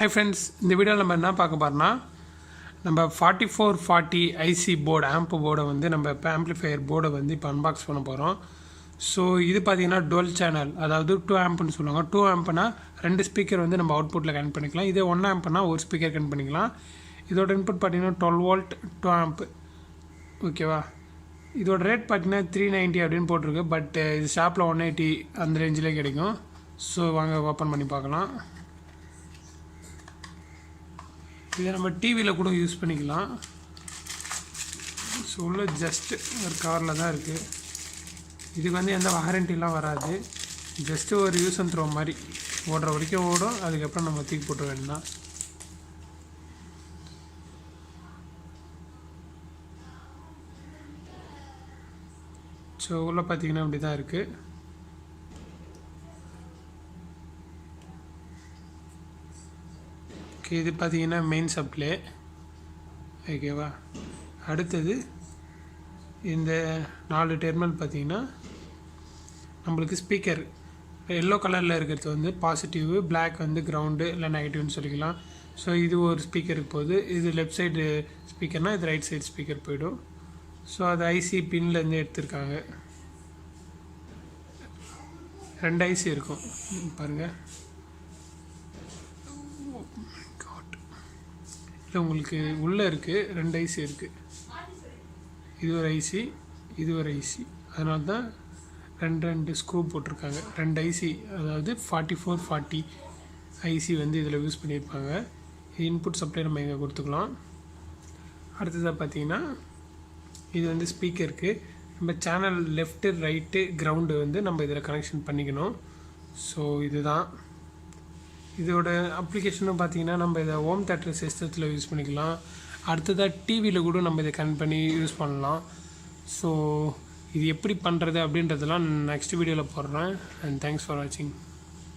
Hi friends, இந்த வீடியோவில் நம்ம என்ன பார்க்க போறோம்னா நம்ம 4440 ஐசி போர்டு ஆம்ப் போர்டை வந்து நம்ம இப்போ ஆம்ப்ளிஃபையர் போர்டை வந்து இப்போ அன்பாக்ஸ் பண்ண போகிறோம். ஸோ இது பார்த்தீங்கன்னா டுவல் சேனல், அதாவது 2 ஆம்ப்னு சொல்லுவாங்க. 2 ஆம்ப்னா 2 ஸ்பீக்கர் வந்து நம்ம அவுட்புட்டில் கனெக்ட் பண்ணிக்கலாம். இதே 1 ஆம்ப்னா ஒரு ஸ்பீக்கர் கனெக்ட் பண்ணிக்கலாம். இதோட இன்புட் பார்த்தீங்கன்னா 12 வோல்ட் 2 ஆம்ப். ஓகேவா? இதோட ரேட் பார்த்தீங்கன்னா 390 அப்படின்னு போட்டிருக்கு. பட் இது ஷாப்பில் 180 அந்த ரேஞ்சிலே கிடைக்கும். ஸோ வாங்க ஓப்பன் பண்ணி பார்க்கலாம். இதை நம்ம டிவியில் கூட யூஸ் பண்ணிக்கலாம். ஸோ உள்ள ஜஸ்ட்டு ஒரு கவரில் தான் இருக்குது. இதுக்கு வந்து எந்த வாரண்டிலாம் வராது. ஜஸ்ட்டு ஒரு யூஸ் அண்ட் த்ரோ மாதிரி ஓடுற வரைக்கும் ஓடும். அதுக்கப்புறம் நம்ம தூக்கி போட்டு வேண்டாம். ஸோ உள்ள பார்த்தீங்கன்னா அப்படி தான் இருக்குது. இது பார்த்தீங்கன்னா மெயின் சப்ளை. ஓகேவா? அடுத்தது இந்த 4 டெர்மினல் பார்த்தீங்கன்னா நம்மளுக்கு ஸ்பீக்கர் எல்லோ கலரில் இருக்கிறது வந்து பாசிட்டிவ், பிளாக் வந்து கிரவுண்டு இல்லை நெகட்டிவ்னு சொல்லிக்கலாம். ஸோ இது ஒரு ஸ்பீக்கருக்கு போகுது. இது லெஃப்ட் சைடு ஸ்பீக்கர்னால் இது ரைட் சைடு ஸ்பீக்கர் போயிடும். ஸோ அது ஐசி பின்லேருந்து எடுத்திருக்காங்க. 2 ஐசி இருக்கும் பாருங்கள். இல்லை உங்களுக்கு உள்ளே இருக்குது 2 ஐசி இருக்குது. இது ஒரு ஐசி, இது ஒரு ஐசி. அதனால தான் 2 ஸ்க்ரூ போட்டிருக்காங்க. 2 ஐசி, அதாவது 4440 ஐசி வந்து இதில் யூஸ் பண்ணியிருப்பாங்க. இன்புட் சப்ளை நம்ம இங்கே கொடுத்துக்கலாம். அடுத்ததாக பார்த்தீங்கன்னா இது வந்து ஸ்பீக்கருக்கு நம்ம சேனல் லெஃப்ட்டு ரைட்டு கிரவுண்டு வந்து நம்ம இதில் கனெக்ஷன் பண்ணிக்கணும். ஸோ இதுதான் இதோட அப்ளிகேஷனும் பார்த்தீங்கன்னா நம்ம இதை ஹோம் தேட்டர் சிஸ்டத்தில் யூஸ் பண்ணிக்கலாம். அடுத்ததாக டிவியில் கூட நம்ம இதை கனெக்ட் பண்ணி யூஸ் பண்ணலாம். ஸோ இது எப்படி பண்ணுறது அப்படின்றதெல்லாம் நெக்ஸ்ட் வீடியோவில் போடுறேன். அண்ட் தேங்க்ஸ் ஃபார் வாட்சிங்.